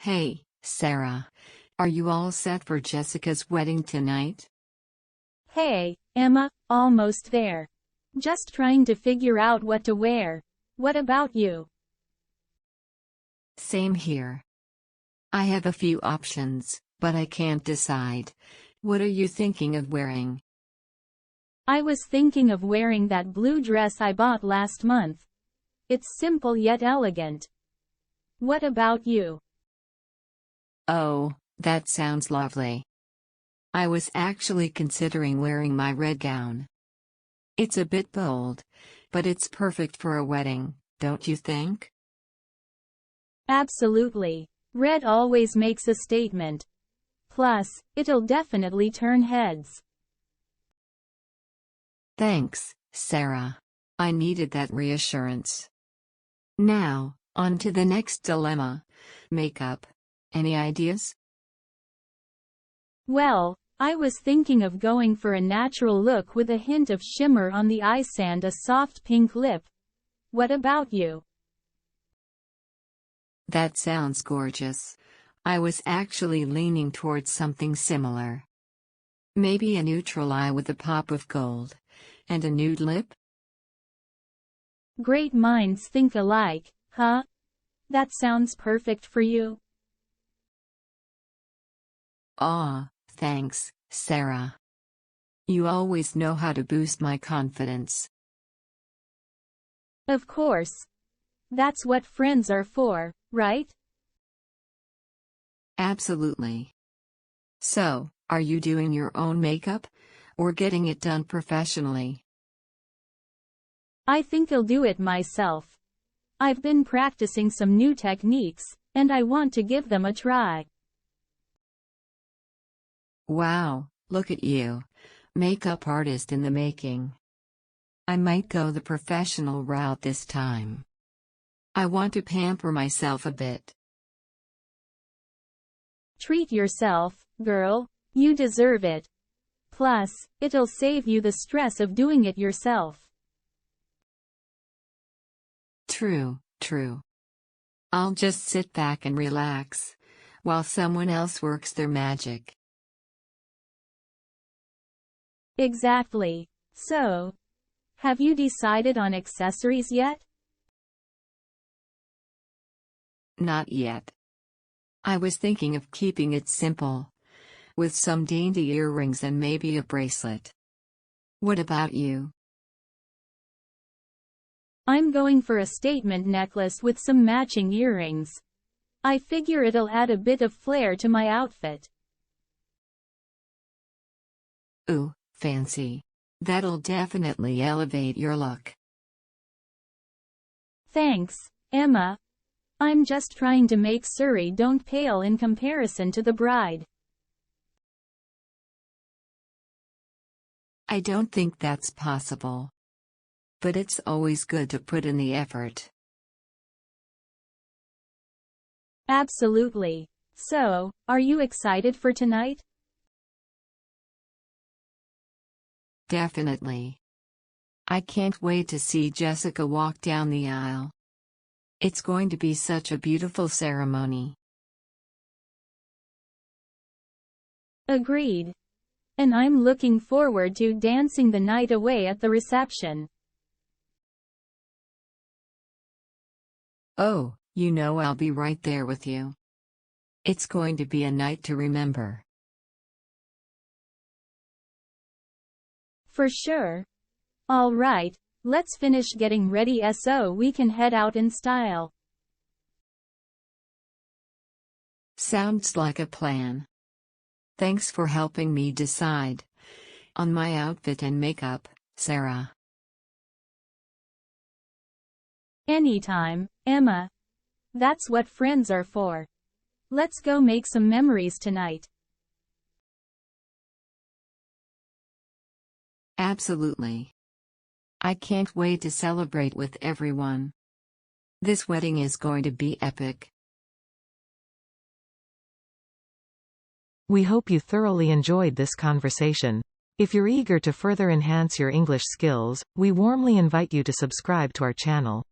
Hey, Sarah. Are you all set for Jessica's wedding tonight? Hey, Emma, almost there. Just trying to figure out what to wear. What about you? Same here. I have a few options, but I can't decide. What are you thinking of wearing? I was thinking of wearing that blue dress I bought last month. It's simple yet elegant. What about you? Oh, that sounds lovely. I was actually considering wearing my red gown. It's a bit bold, but it's perfect for a wedding, don't you think? Absolutely. Red always makes a statement. Plus, it'll definitely turn heads. Thanks, Sarah. I needed that reassurance. Now, on to the next dilemma. Makeup. Any ideas? Well, I was thinking of going for a natural look with a hint of shimmer on the eyes and a soft pink lip. What about you? That sounds gorgeous. I was actually leaning towards something similar. Maybe a neutral eye with a pop of gold. And a nude lip? Great minds think alike, huh? That sounds perfect for you. Aw, thanks, Sarah. You always know how to boost my confidence. Of course. That's what friends are for, right? Absolutely. So, are you doing your own makeup? Or getting it done professionally? I think I'll do it myself. I've been practicing some new techniques, and I want to give them a try. Wow, look at you. Makeup artist in the making. I might go the professional route this time. I want to pamper myself a bit. Treat yourself, girl. You deserve it. Plus, it'll save you the stress of doing it yourself. True, true. I'll just sit back and relax, while someone else works their magic. Exactly. So, have you decided on accessories yet? Not yet. I was thinking of keeping it simple, with some dainty earrings and maybe a bracelet. What about you? I'm going for a statement necklace with some matching earrings. I figure it'll add a bit of flair to my outfit. Ooh, fancy. That'll definitely elevate your look. Thanks, Emma. I'm just trying to make Surrey don't pale in comparison to the bride. I don't think that's possible. But it's always good to put in the effort. Absolutely. So, are you excited for tonight? Definitely. I can't wait to see Jessica walk down the aisle. It's going to be such a beautiful ceremony. Agreed. And I'm looking forward to dancing the night away at the reception. Oh, you know I'll be right there with you. It's going to be a night to remember. For sure. All right, let's finish getting ready so we can head out in style. Sounds like a plan. Thanks for helping me decide on my outfit and makeup, Sarah. Anytime, Emma. That's what friends are for. Let's go make some memories tonight. Absolutely. I can't wait to celebrate with everyone. This wedding is going to be epic. We hope you thoroughly enjoyed this conversation. If you're eager to further enhance your English skills, we warmly invite you to subscribe to our channel.